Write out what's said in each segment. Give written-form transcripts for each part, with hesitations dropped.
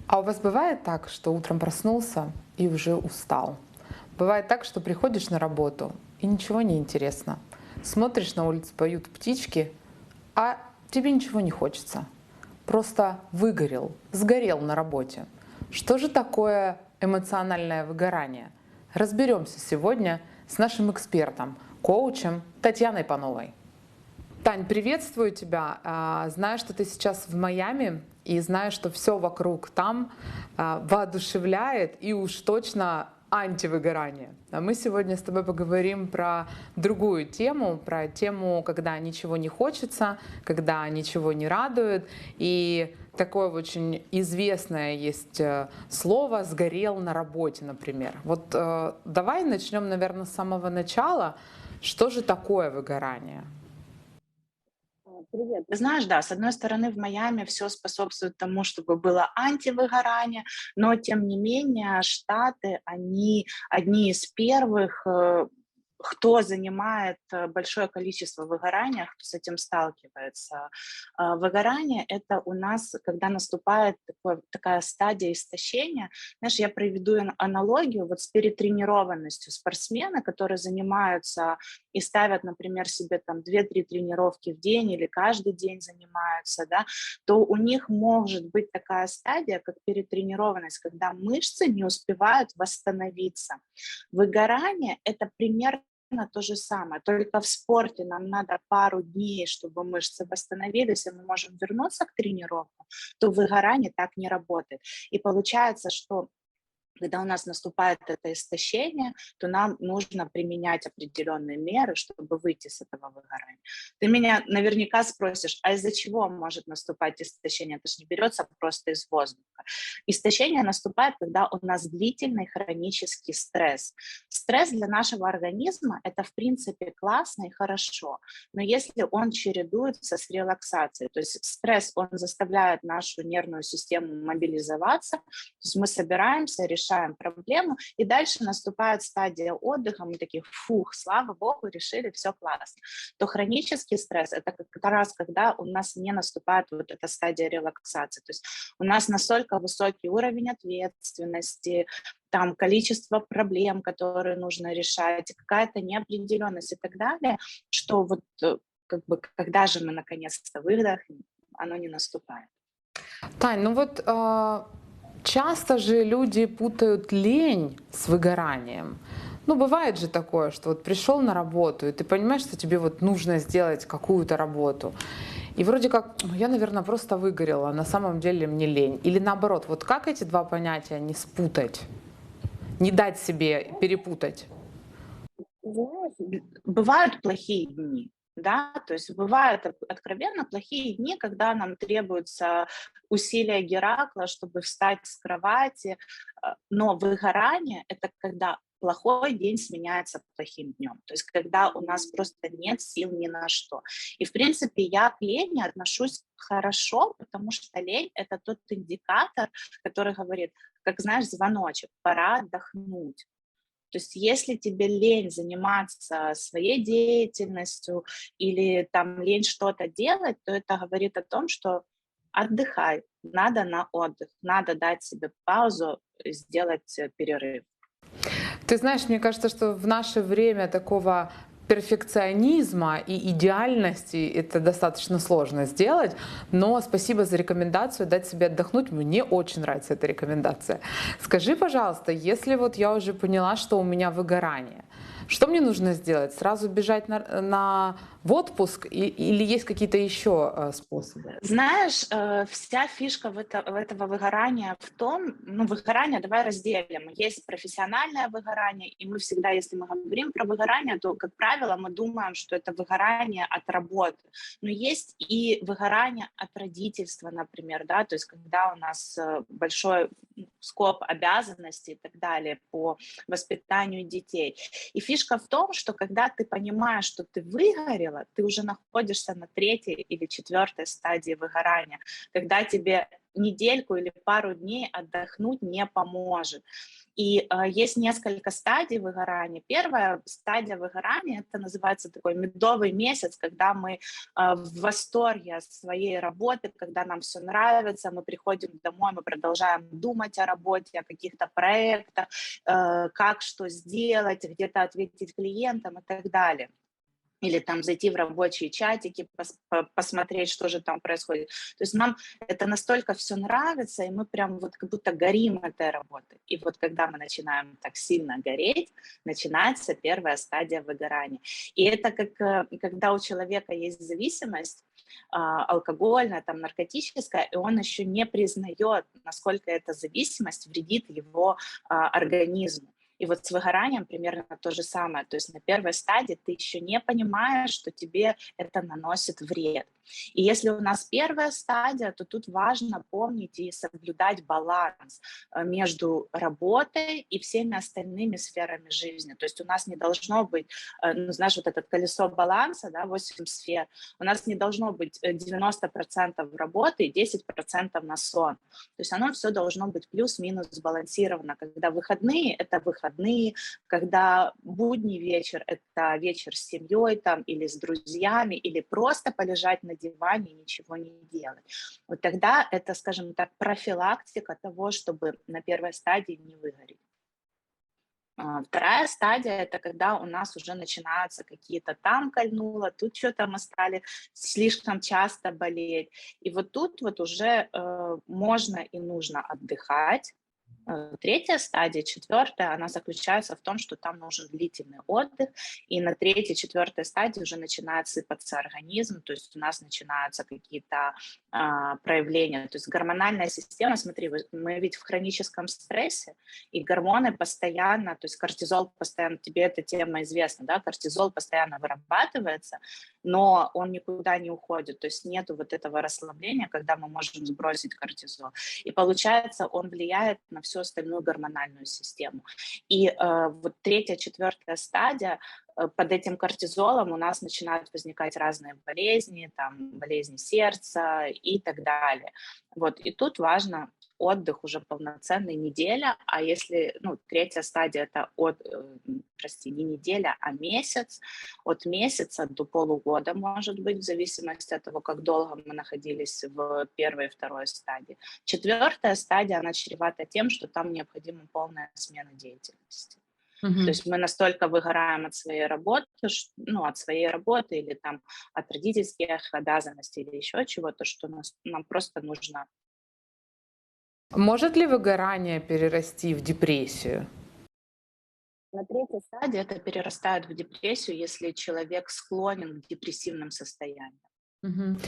А у вас бывает так, что утром проснулся и уже устал? Бывает так, что приходишь на работу и ничего не интересно. Смотришь, на улице поют птички, а тебе ничего не хочется. Просто выгорел, сгорел на работе. Что же такое эмоциональное выгорание? Разберемся сегодня с нашим экспертом, коучем Татьяной Пановой. Тань, приветствую тебя. Знаю, что ты сейчас в Майами, и знаю, что все вокруг там воодушевляет и уж точно антивыгорание. А мы сегодня с тобой поговорим про другую тему, про тему, когда ничего не хочется, когда ничего не радует. И такое очень известное есть слово «сгорел на работе», например. Вот давай начнем, наверное, с самого начала. Что же такое выгорание? Привет. Ты знаешь, да, с одной стороны, в Майами все способствует тому, чтобы было антивыгорание, но тем не менее Штаты, они одни из первых, кто занимает большое количество выгорания, кто с этим сталкивается. Выгорание — это у нас, когда наступает такая стадия истощения. Знаешь, я приведу аналогию вот с перетренированностью. Спортсмены, которые занимаются и ставят, например, себе там 2-3 тренировки в день или каждый день занимаются, да, то у них может быть такая стадия, как перетренированность, когда мышцы не успевают восстановиться. Выгорание — это примерно то же самое, только в спорте нам надо пару дней, чтобы мышцы восстановились, и мы можем вернуться к тренировкам, то выгорание так не работает. И получается, что когда у нас наступает это истощение, то нам нужно применять определенные меры, чтобы выйти с этого выгорания. Ты меня наверняка спросишь, а из-за чего может наступать истощение? Это же не берется просто из воздуха. Истощение наступает, когда у нас длительный хронический стресс. Стресс для нашего организма — это, в принципе, классно и хорошо, но если он чередуется с релаксацией, то есть стресс, он заставляет нашу нервную систему мобилизоваться, то есть мы собираемся, решаем проблему, и дальше наступает стадия отдыха, мы такие, фух, слава богу, решили, все классно. То хронический стресс — это как раз когда у нас не наступает вот эта стадия релаксации, то есть у нас настолько высокий уровень ответственности, там количество проблем, которые нужно решать, какая-то неопределенность и так далее, что вот как бы когда же мы наконец-то выдохнем, оно не наступает. Тань, ну вот часто же люди путают лень с выгоранием. Ну, бывает же такое, что вот пришел на работу, и ты понимаешь, что тебе вот нужно сделать какую-то работу. И вроде как, «Ну, я, наверное, просто выгорела, а на самом деле мне лень». Или наоборот, вот как эти два понятия не спутать, не дать себе перепутать? Знаешь, бывают плохие дни, да, то есть бывают откровенно плохие дни, когда нам требуется усилия Геракла, чтобы встать с кровати, но выгорание — это когда плохой день сменяется плохим днем, то есть когда у нас просто нет сил ни на что. И, в принципе, я к лени отношусь хорошо, потому что лень — это тот индикатор, который говорит, как знаешь, звоночек, пора отдохнуть. То есть если тебе лень заниматься своей деятельностью или там лень что-то делать, то это говорит о том, что отдыхай, надо на отдых, надо дать себе паузу, сделать перерыв. Ты знаешь, мне кажется, что в наше время такого перфекционизма и идеальности это достаточно сложно сделать, но спасибо за рекомендацию дать себе отдохнуть. Мне очень нравится эта рекомендация. Скажи, пожалуйста, если вот я уже поняла, что у меня выгорание, что мне нужно сделать? Сразу бежать в отпуск или есть какие-то еще способы? Знаешь, вся фишка этого выгорания в том, ну, выгорание давай разделим. Есть профессиональное выгорание, и мы всегда, если мы говорим про выгорание, то, как правило, мы думаем, что это выгорание от работы. Но есть и выгорание от родительства, например, да, то есть когда у нас большой скоп обязанностей и так далее по воспитанию детей. И фишка в том, что когда ты понимаешь, что ты выгорела, ты уже находишься на третьей или четвертой стадии выгорания, когда тебе недельку или пару дней отдохнуть не поможет. И есть несколько стадий выгорания. Первая стадия выгорания — это называется такой медовый месяц, когда мы в восторге от своей работы, когда нам все нравится, мы приходим домой, мы продолжаем думать о работе, о каких-то проектах, как что сделать, где-то ответить клиентам и так далее. Или там зайти в рабочие чатики, посмотреть, что же там происходит. То есть нам это настолько все нравится, и мы прям вот как будто горим этой работой. И вот когда мы начинаем так сильно гореть, начинается первая стадия выгорания. И это как когда у человека есть зависимость, алкогольная, там, наркотическая, и он еще не признает, насколько эта зависимость вредит его организму. И вот с выгоранием примерно то же самое. То есть на первой стадии ты еще не понимаешь, что тебе это наносит вред. И если у нас первая стадия, то тут важно помнить и соблюдать баланс между работой и всеми остальными сферами жизни. То есть у нас не должно быть, ну, знаешь, вот это колесо баланса, да, 8 сфер, у нас не должно быть 90% работы и 10% на сон. То есть оно все должно быть плюс-минус сбалансировано. Когда выходные — это выходные, когда будний вечер — это вечер с семьей там, или с друзьями, или просто полежать на диване и ничего не делать. Вот тогда это, скажем так, профилактика того, чтобы на первой стадии не выгореть. Вторая стадия — это когда у нас уже начинаются какие-то там кольнуло, тут что-то мы стали слишком часто болеть. И вот тут вот уже можно и нужно отдыхать. Третья стадия, четвертая, она заключается в том, что там нужен длительный отдых, и на третьей, четвертой стадии уже начинает сыпаться организм, то есть у нас начинаются какие-то проявления, то есть гормональная система, смотри, мы ведь в хроническом стрессе, и гормоны постоянно, то есть кортизол постоянно, тебе эта тема известна, да, кортизол постоянно вырабатывается, но он никуда не уходит, то есть нету вот этого расслабления, когда мы можем сбросить кортизол, и получается, он влияет на всю остальную гормональную систему. И вот третья, четвертая стадия, под этим кортизолом у нас начинают возникать разные болезни, там, болезни сердца и так далее. Вот, и тут важно отдых уже полноценный, неделя, а если, ну, третья стадия — это не неделя, а месяц, от месяца до полугода, может быть, в зависимости от того, как долго мы находились в первой и второй стадии. Четвертая стадия, она чревата тем, что там необходима полная смена деятельности. То есть мы настолько выгораем от своей работы, ну, от своей работы или там от родительских обязанностей или еще чего-то, что нам просто нужно. Может ли выгорание перерасти в депрессию? На третьей стадии это перерастает в депрессию, если человек склонен к депрессивным состояниям. Мгм.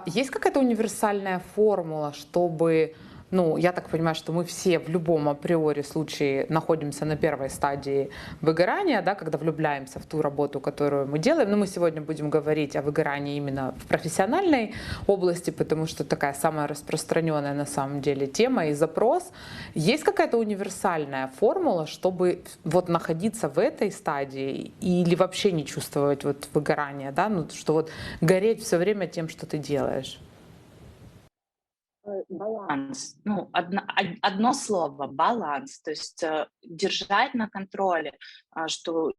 Есть какая-то универсальная формула, чтобы, ну, я так понимаю, что мы все в любом априори случае находимся на первой стадии выгорания, да, когда влюбляемся в ту работу, которую мы делаем. Но мы сегодня будем говорить о выгорании именно в профессиональной области, потому что такая самая распространенная на самом деле тема и запрос. Есть какая-то универсальная формула, чтобы вот находиться в этой стадии или вообще не чувствовать вот выгорание, да, ну, что вот гореть все время тем, что ты делаешь? Баланс. Ну, одно слово — баланс. То есть держать на контроле, что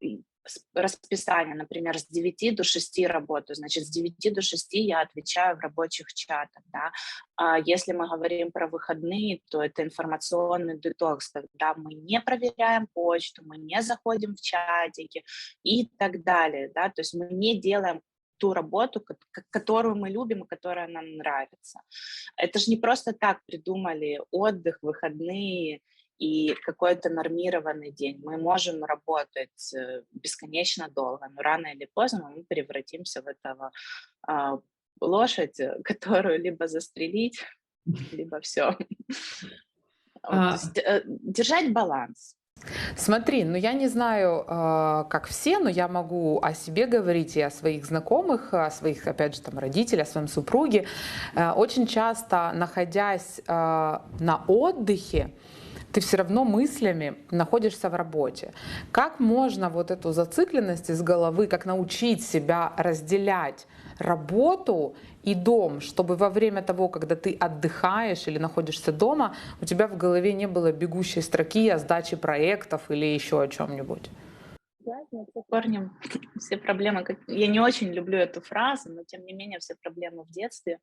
расписание, например, с 9 до 6 работаю, значит, с 9 до 6 я отвечаю в рабочих чатах, да. Если мы говорим про выходные, то это информационный детокс, когда мы не проверяем почту, мы не заходим в чатики и так далее, да, то есть мы не делаем ту работу, которую мы любим и которая нам нравится. Это же не просто так придумали отдых, выходные и какой-то нормированный день. Мы можем работать бесконечно долго, но рано или поздно мы превратимся в этого а, лошадь, которую либо застрелить, либо все. То А, есть держать баланс. Смотри, ну я не знаю, как все, но я могу о себе говорить и о своих знакомых, о своих, опять же, там, родителях, о своем супруге. Очень часто, находясь на отдыхе, ты все равно мыслями находишься в работе. Как можно вот эту зацикленность из головы, как научить себя разделять работу и дом, чтобы во время того, когда ты отдыхаешь или находишься дома, у тебя в голове не было бегущей строки о сдаче проектов или еще о чем-нибудь? Связано с корнем все проблемы, я не очень люблю эту фразу, но тем не менее все проблемы в детстве.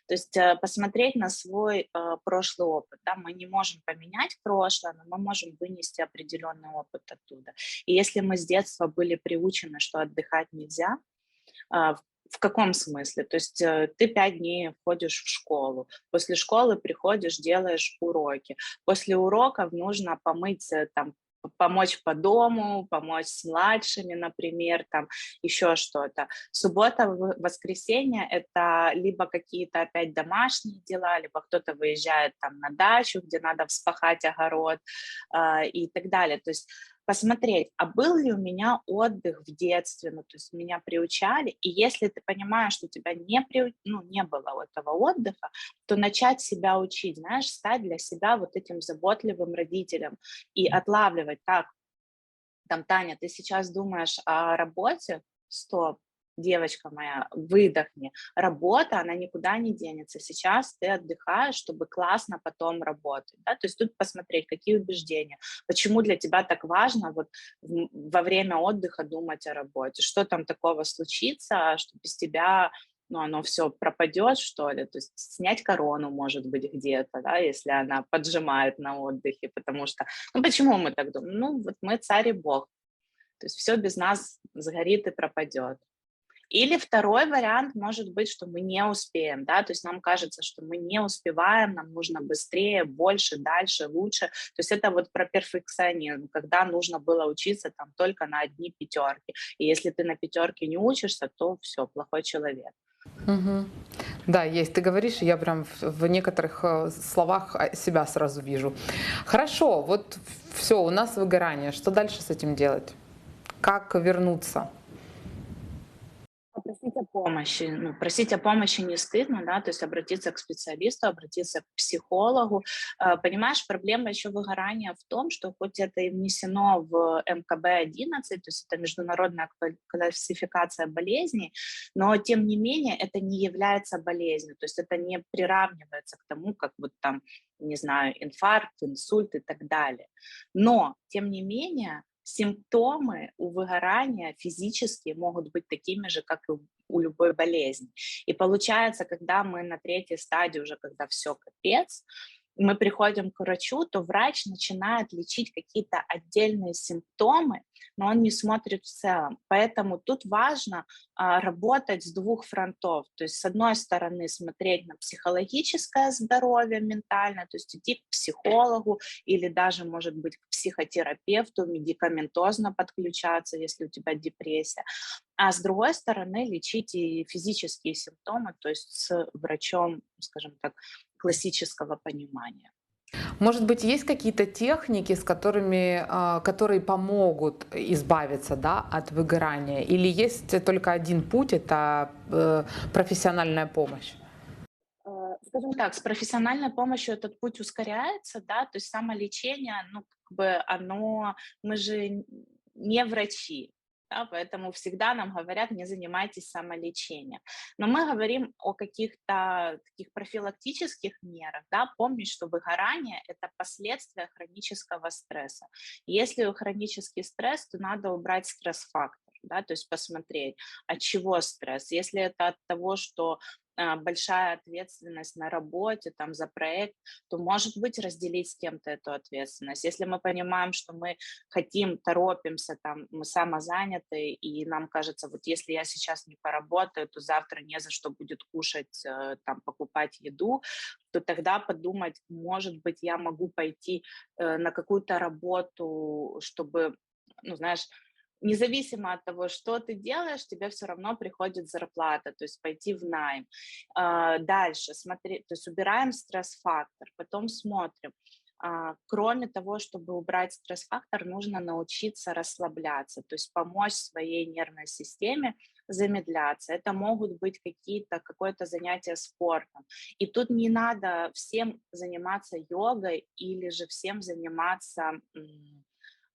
То есть посмотреть на свой прошлый опыт. Да? Мы не можем поменять прошлое, но мы можем вынести определенный опыт оттуда. И если мы с детства были приучены, что отдыхать нельзя, в каком смысле? То есть ты 5 дней ходишь в школу, после школы приходишь, делаешь уроки, после уроков нужно помыть там, помочь по дому, помочь с младшими, например, там еще что-то. Суббота, воскресенье — это либо какие-то опять домашние дела, либо кто-то выезжает там на дачу, где надо вспахать огород и так далее. То есть посмотреть, а был ли у меня отдых в детстве, ну, то есть меня приучали, и если ты понимаешь, что у тебя не было этого отдыха, то начать себя учить, знаешь, стать для себя вот этим заботливым родителем и отлавливать, так, там, Таня, ты сейчас думаешь о работе? Стоп, девочка моя, выдохни. Работа, она никуда не денется. Сейчас ты отдыхаешь, чтобы классно потом работать. Да? То есть тут посмотреть, какие убеждения. Почему для тебя так важно вот во время отдыха думать о работе? Что там такого случится, что без тебя ну, оно все пропадет, что ли? То есть снять корону, может быть, где-то, да, если она поджимает на отдыхе, потому что ну, почему мы так думаем? Ну, вот мы царь и бог. То есть все без нас сгорит и пропадет. Или второй вариант может быть, что мы не успеем, да, то есть нам кажется, что мы не успеваем, нам нужно быстрее, больше, дальше, лучше. То есть это вот про перфекционизм, когда нужно было учиться там только на одни пятерки. И если ты на пятерке не учишься, то все, плохой человек. Мгм. Да, есть. Ты говоришь, и я прям в некоторых словах себя сразу вижу. Хорошо, вот все, у нас выгорание. Что дальше с этим делать? Как вернуться? Попросить о помощи. Ну, просить о помощи не стыдно, да, то есть обратиться к специалисту, обратиться к психологу. Понимаешь, проблема еще выгорания в том, что хоть это и внесено в МКБ-11, то есть это международная классификация болезней, но тем не менее это не является болезнью, то есть это не приравнивается к тому, как вот там, не знаю, инфаркт, инсульт и так далее. Но, тем не менее, симптомы у выгорания физические могут быть такими же, как и у любой болезни. И получается, когда мы на третьей стадии уже, когда все капец, мы приходим к врачу, то врач начинает лечить какие-то отдельные симптомы, но он не смотрит в целом. Поэтому тут важно работать с двух фронтов. То есть, с одной стороны, смотреть на психологическое здоровье ментальное, то есть идти к психологу или даже, может быть, к психотерапевту, медикаментозно подключаться, если у тебя депрессия. А с другой стороны, лечить и физические симптомы, то есть с врачом, скажем так, классического понимания. Может быть, есть какие-то техники, с которыми, которые помогут избавиться, да, от выгорания? Или есть только один путь — это профессиональная помощь? Скажем так, с профессиональной помощью этот путь ускоряется, да, то есть самолечение, ну, как бы оно, мы же не врачи, да, поэтому всегда нам говорят, не занимайтесь самолечением. Но мы говорим о каких-то таких профилактических мерах, да, помнить, что выгорание — это последствия хронического стресса. Если хронический стресс, то надо убрать стресс-фактор, да, то есть посмотреть, от чего стресс. Если это от того, что большая ответственность на работе, там, за проект, то, может быть, разделить с кем-то эту ответственность. Если мы понимаем, что мы хотим, торопимся, там, мы самозаняты, и нам кажется, вот если я сейчас не поработаю, то завтра не за что будет кушать, там, покупать еду, то тогда подумать, может быть, я могу пойти на какую-то работу, чтобы, ну, знаешь, независимо от того, что ты делаешь, тебе все равно приходит зарплата, то есть пойти в найм. Дальше смотри, то есть убираем стресс-фактор, потом смотрим. Кроме того, чтобы убрать стресс-фактор, нужно научиться расслабляться, то есть помочь своей нервной системе замедляться, это могут быть какое-то занятие спортом. И тут не надо всем заниматься йогой или же всем заниматься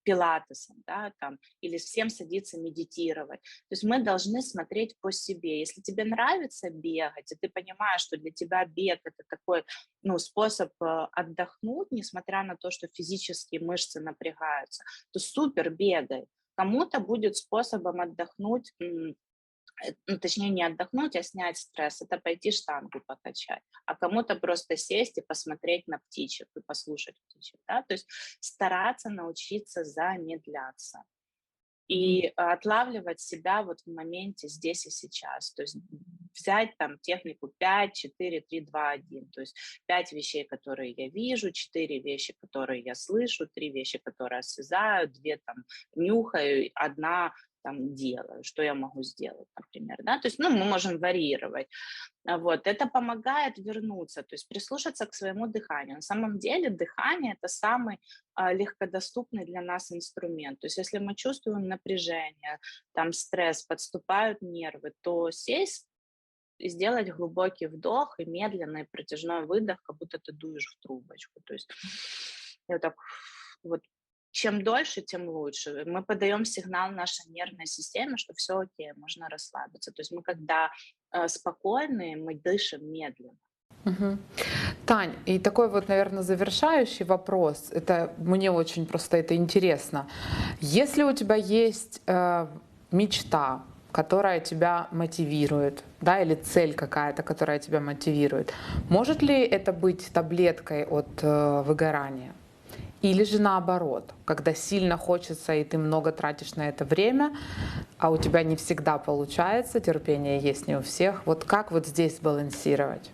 пилатесом, да, там, или всем садиться медитировать. То есть мы должны смотреть по себе. Если тебе нравится бегать, и ты понимаешь, что для тебя бег это такой, ну, способ отдохнуть, несмотря на то, что физические мышцы напрягаются, то супер, бегай. Кому-то будет способом отдохнуть, ну, точнее, не отдохнуть, а снять стресс, это пойти штангу покачать, а кому-то просто сесть и посмотреть на птичек и послушать птичек, да, то есть стараться научиться замедляться и отлавливать себя вот в моменте здесь и сейчас, то есть взять там технику 5, 4, 3, 2, 1, то есть 5 вещей, которые я вижу, 4 вещи, которые я слышу, 3 вещи, которые осязаю, 2 там нюхаю, 1 там делаю, что я могу сделать, например, да, то есть, ну, мы можем варьировать, вот, это помогает вернуться, то есть прислушаться к своему дыханию. На самом деле дыхание – это самый легкодоступный для нас инструмент, то есть если мы чувствуем напряжение, там стресс, подступают нервы, то сесть и сделать глубокий вдох и медленный протяжной выдох, как будто ты дуешь в трубочку, то есть вот так вот. Чем дольше, тем лучше. Мы подаем сигнал нашей нервной системе, что все окей, можно расслабиться. То есть мы, когда спокойные, мы дышим медленно. Мгм. Тань, и такой вот, наверное, завершающий вопрос. Это мне очень просто это интересно. Если у тебя есть мечта, которая тебя мотивирует, да, или цель какая-то, которая тебя мотивирует, может ли это быть таблеткой от выгорания? Или же наоборот, когда сильно хочется и ты много тратишь на это время, а у тебя не всегда получается, терпение есть не у всех. Вот как вот здесь балансировать?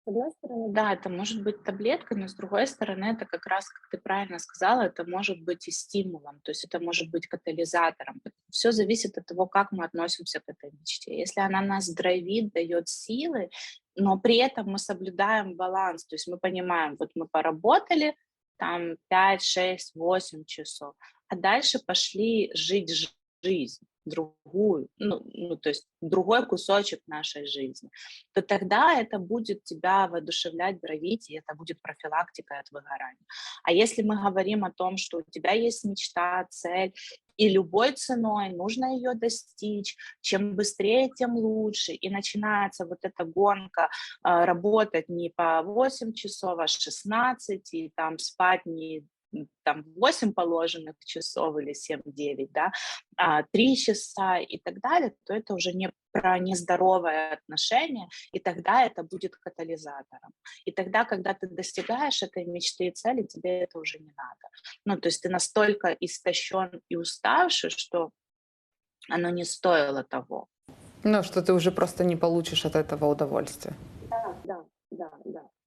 С одной стороны, да, это может быть таблеткой, но с другой стороны, это как раз, как ты правильно сказала, это может быть и стимулом, то есть это может быть катализатором. Все зависит от того, как мы относимся к этой мечте. Если она нас драйвит, дает силы, но при этом мы соблюдаем баланс, то есть мы понимаем, вот мы поработали там 5, 6, 8 часов, а дальше пошли жить жизнь другую, ну, то есть другой кусочек нашей жизни, то тогда это будет тебя воодушевлять, драйвить, и это будет профилактика от выгорания. А если мы говорим о том, что у тебя есть мечта, цель, и любой ценой нужно ее достичь, чем быстрее, тем лучше, и начинается вот эта гонка, работать не по 8 часов, а 16, и там спать не там 8 положенных часов или 7-9, да, 3 часа и так далее, то это уже не про нездоровое отношение, и тогда это будет катализатором. И тогда, когда ты достигаешь этой мечты и цели, тебе это уже не надо. Ну, то есть ты настолько истощен и уставший, что оно не стоило того. Ну, что ты уже просто не получишь от этого удовольствия. Да.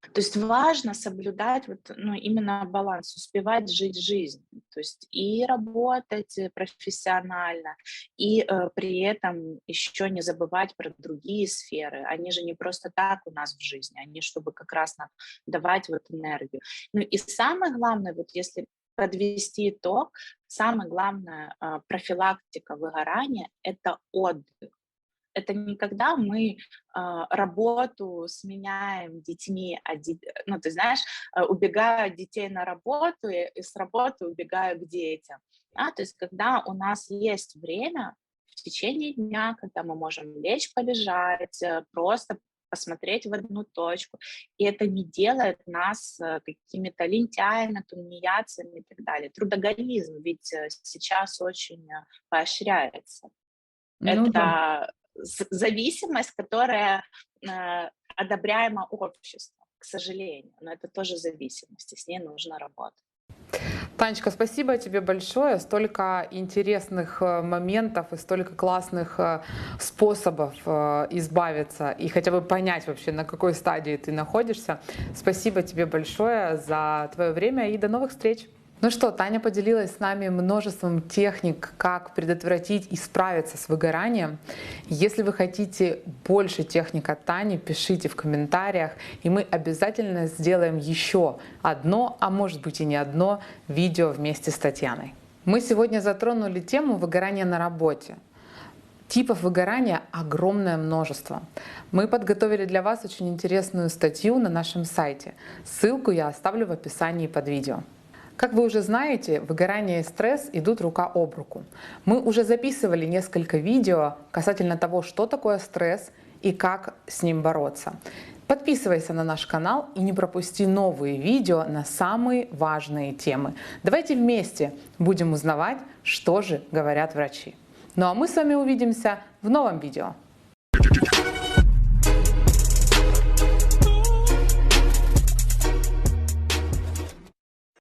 То есть важно соблюдать вот, ну, именно баланс, успевать жить жизнь, то есть и работать профессионально, и при этом еще не забывать про другие сферы. Они же не просто так у нас в жизни, они чтобы как раз нам давать вот энергию. Ну и самое главное, вот если подвести итог, самое главное профилактика выгорания – это отдых. Это не когда мы работу сменяем детьми, ну, ты знаешь, убегаю от детей на работу и с работы убегаю к детям. Да? То есть когда у нас есть время в течение дня, когда мы можем лечь, полежать, просто посмотреть в одну точку, и это не делает нас какими-то лентяями, тунеядцами и так далее. Трудоголизм ведь сейчас очень поощряется. Ну да. Это зависимость, которая одобряема обществом, к сожалению, но это тоже зависимость, и с ней нужно работать. Танечка, спасибо тебе большое. Столько интересных моментов и столько классных способов избавиться и хотя бы понять вообще, на какой стадии ты находишься. Спасибо тебе большое за твое время и до новых встреч. Ну что, Таня поделилась с нами множеством техник, как предотвратить и справиться с выгоранием. Если вы хотите больше техник от Тани, пишите в комментариях, и мы обязательно сделаем еще одно, а может быть и не одно, видео вместе с Татьяной. Мы сегодня затронули тему выгорания на работе. Типов выгорания огромное множество. Мы подготовили для вас очень интересную статью на нашем сайте. Ссылку я оставлю в описании под видео. Как вы уже знаете, выгорание и стресс идут рука об руку. Мы уже записывали несколько видео касательно того, что такое стресс и как с ним бороться. Подписывайся на наш канал и не пропусти новые видео на самые важные темы. Давайте вместе будем узнавать, что же говорят врачи. Ну а мы с вами увидимся в новом видео.